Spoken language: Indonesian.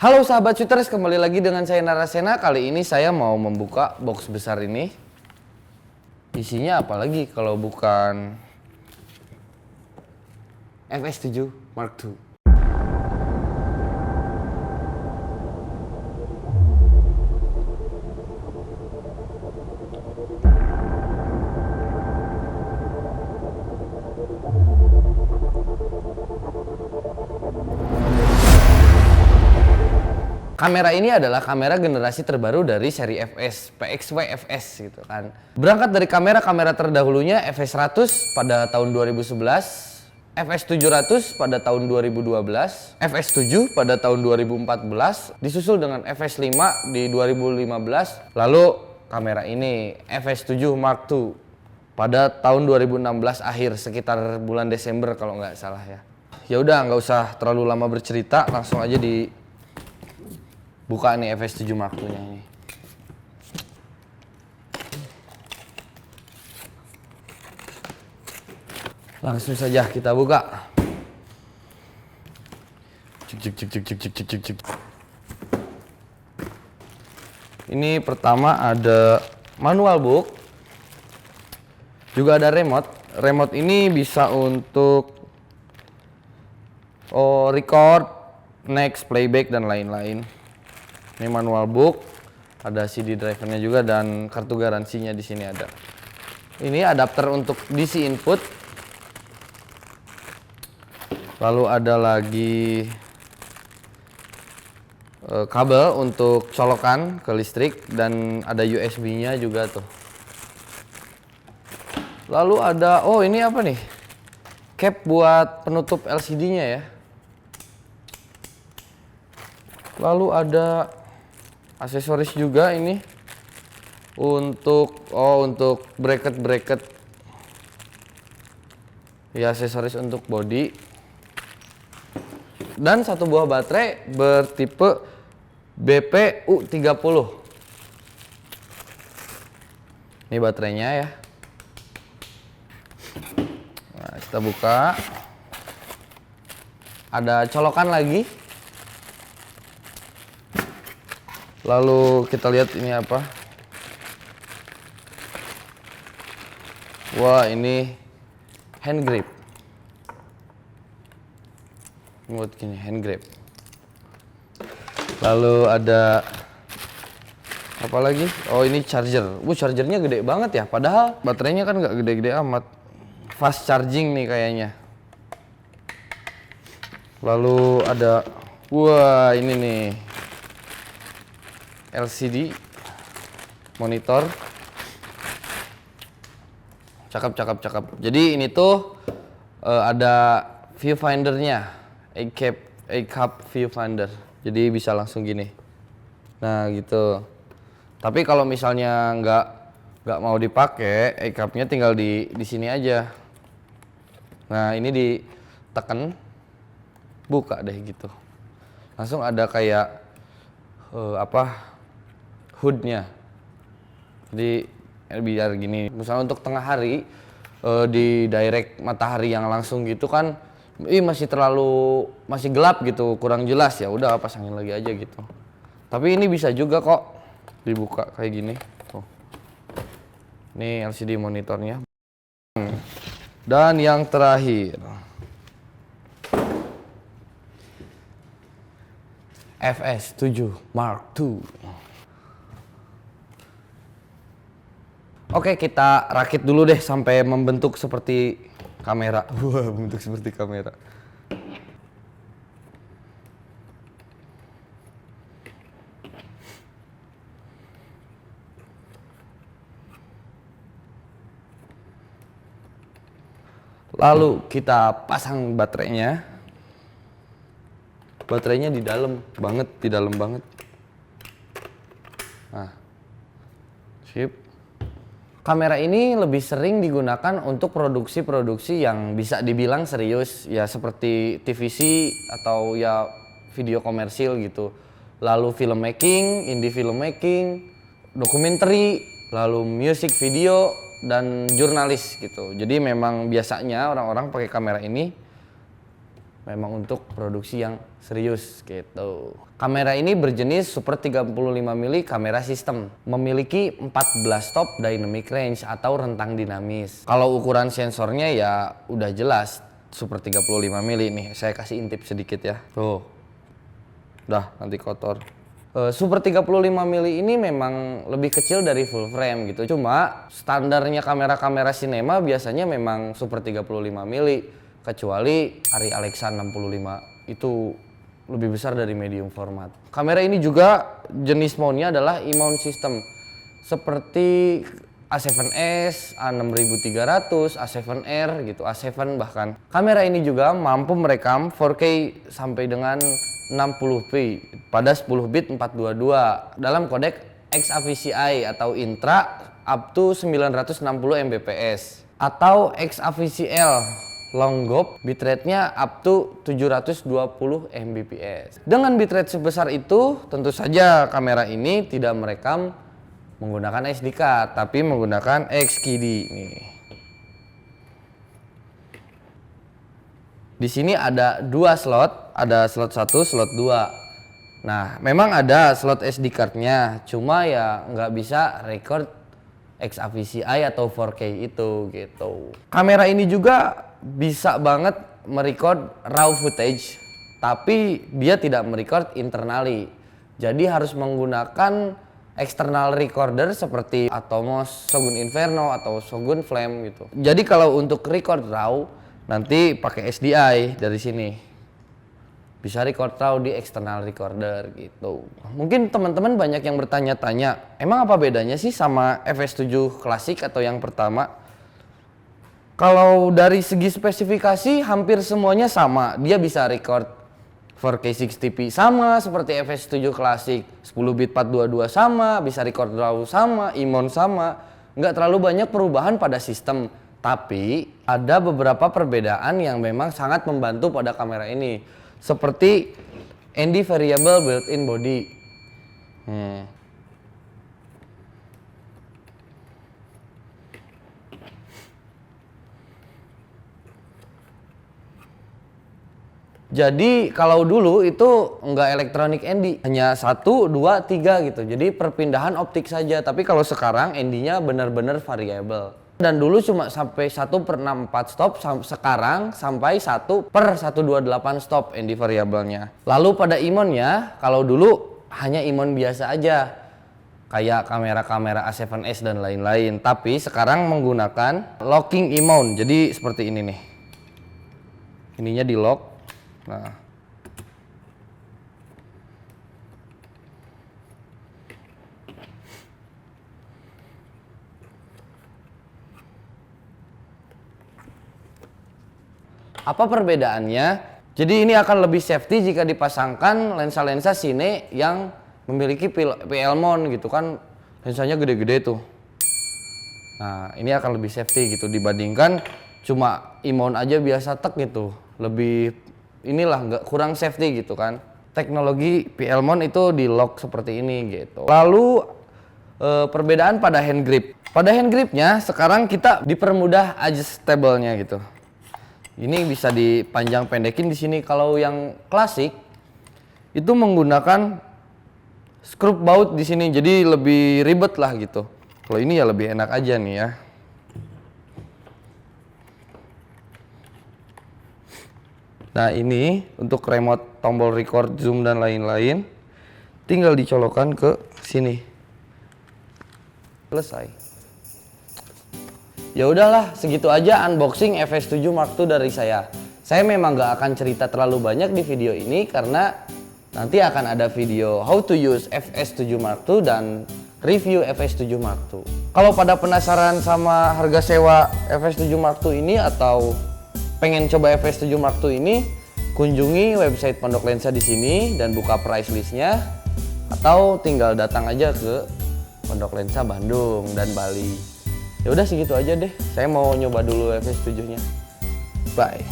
Halo sahabat shooters, kembali lagi dengan saya Narasena. Kali ini saya mau membuka box besar ini. Isinya apa lagi kalau bukan FS7 Mark II. Kamera ini adalah kamera generasi terbaru dari seri FS, PXW FS gitu kan. Berangkat dari kamera terdahulunya FS100 pada tahun 2011, FS700 pada tahun 2012, FS7 pada tahun 2014, disusul dengan FS5 di 2015, lalu kamera ini FS7 Mark II pada tahun 2016 akhir, sekitar bulan Desember kalau nggak salah ya. Ya udah, nggak usah terlalu lama bercerita, langsung aja buka nih FS7 Mark II-nya ini. Langsung saja kita buka. Cek. Ini pertama ada manual book. Juga ada remote. Remote ini bisa untuk record, next, playback dan lain-lain. Ini manual book, ada CD drivernya juga dan kartu garansinya di sini ada. Ini adapter untuk DC input. Lalu ada lagi kabel untuk colokan ke listrik dan ada USB-nya juga tuh. Lalu ada, ini apa nih? Cap buat penutup LCD-nya ya. Lalu ada aksesoris juga ini untuk bracket ya, aksesoris untuk body dan satu buah baterai bertipe BP-U30. Ini baterainya ya. Nah, kita buka, ada colokan lagi. Lalu kita lihat ini apa. Wah, ini hand grip. Buat gini, hand grip. Lalu ada apa lagi? Oh, ini charger. Chargernya gede banget ya. Padahal baterainya kan nggak gede-gede amat. Fast charging nih kayaknya. Lalu ada, ini nih. LCD monitor, cakep. Jadi ini tuh ada viewfindernya, A-cap viewfinder. Jadi bisa langsung gini. Nah gitu. Tapi kalau misalnya nggak mau dipakai, A-capnya tinggal di sini aja. Nah ini ditekan, buka deh gitu. Langsung ada kayak hoodnya. Jadi biar gini, misalnya untuk tengah hari di direct matahari yang langsung gitu kan, masih gelap gitu, kurang jelas, ya udah pasangin lagi aja gitu. Tapi ini bisa juga kok dibuka kayak gini. Tuh. Ini LCD monitornya. Dan yang terakhir, FS7 Mark II. Oke, kita rakit dulu deh sampai membentuk seperti kamera. Wah, bentuk seperti kamera. Lalu kita pasang baterainya. Baterainya di dalam banget. Nah, sip. Kamera ini lebih sering digunakan untuk produksi-produksi yang bisa dibilang serius, ya seperti TVC atau ya video komersil gitu. Lalu filmmaking, indie filmmaking, dokumenter, lalu music video dan jurnalis gitu. Jadi memang biasanya orang-orang pakai kamera ini memang untuk produksi yang serius gitu. Kamera ini berjenis Super 35 mili kamera sistem, memiliki 14 stop dynamic range atau rentang dinamis. Kalau ukuran sensornya ya udah jelas Super 35 mili nih, saya kasih intip sedikit ya. Tuh, udah nanti kotor. Super 35 mili ini memang lebih kecil dari full frame gitu. Cuma standarnya kamera-kamera sinema biasanya memang Super 35 mili. Kecuali Arri Alexa 65 itu lebih besar dari medium format. Kamera ini juga jenis mountnya adalah E-mount system seperti A7S, A6300, A7R gitu, A7 bahkan. Kamera ini juga mampu merekam 4K sampai dengan 60p pada 10 bit 422 dalam kodek XAVCI atau intra up to 960 Mbps atau XAVCL long GOP bitrate-nya up to 720 Mbps. Dengan bitrate sebesar itu, tentu saja kamera ini tidak merekam menggunakan SD card, tapi menggunakan XKD nih. Di sini ada dua slot, ada slot 1, slot 2. Nah, memang ada slot SD card-nya, cuma ya nggak bisa record XAVCI atau 4K itu gitu. Kamera ini juga bisa banget merecord raw footage, tapi dia tidak merecord internally. Jadi harus menggunakan external recorder seperti Atomos, Shogun Inferno atau Shogun Flame gitu. Jadi kalau untuk record raw nanti pakai SDI dari sini. Bisa record raw di external recorder gitu. Mungkin teman-teman banyak yang bertanya-tanya, emang apa bedanya sih sama FS7 klasik atau yang pertama? Kalau dari segi spesifikasi hampir semuanya sama. Dia bisa record 4K 60p sama seperti FS7 klasik, 10 bit 422 sama, bisa record RAW sama, E-mount sama. Nggak terlalu banyak perubahan pada sistem. Tapi ada beberapa perbedaan yang memang sangat membantu pada kamera ini. Seperti ND Variable Built-in Body. Jadi kalau dulu itu nggak elektronik ND, hanya 1, 2, 3 gitu. Jadi perpindahan optik saja. Tapi kalau sekarang ND-nya benar-benar variable. Dan dulu cuma sampai 1/64 stop, sekarang sampai 1/128 stop ND variabelnya. Lalu pada E-mount-nya, kalau dulu hanya E-mount biasa aja. Kayak kamera-kamera A7S dan lain-lain. Tapi sekarang menggunakan locking E-mount. Jadi seperti ini nih. Ininya di lock. Nah, apa perbedaannya? Jadi ini akan lebih safety jika dipasangkan lensa-lensa Cine yang memiliki PL mount gitu kan, lensanya gede-gede tuh. Nah, ini akan lebih safety gitu dibandingkan cuma E-mount aja biasa tek gitu. Lebih inilah nggak kurang safety gitu kan. Teknologi PL mount itu di lock seperti ini gitu. Lalu perbedaan pada hand grip. Pada hand gripnya sekarang kita dipermudah adjustable-nya gitu. Ini bisa dipanjang pendekin di sini. Kalau yang klasik itu menggunakan screw bout di sini, jadi lebih ribet lah gitu. Kalau ini ya lebih enak aja nih ya. Nah, ini untuk remote tombol record, zoom dan lain-lain, tinggal dicolokkan ke sini. Selesai. Ya udahlah, segitu aja unboxing FS7 Mark II dari saya. Saya memang gak akan cerita terlalu banyak di video ini karena nanti akan ada video how to use FS7 Mark II dan review FS7 Mark II. Kalau pada penasaran sama harga sewa FS7 Mark II ini atau pengen coba FS7 Mark II ini, kunjungi website Pondok Lensa di sini dan buka price listnya, atau tinggal datang aja ke Pondok Lensa Bandung dan Bali. Ya udah segitu aja deh. Saya mau nyoba dulu FS7-nya. Bye.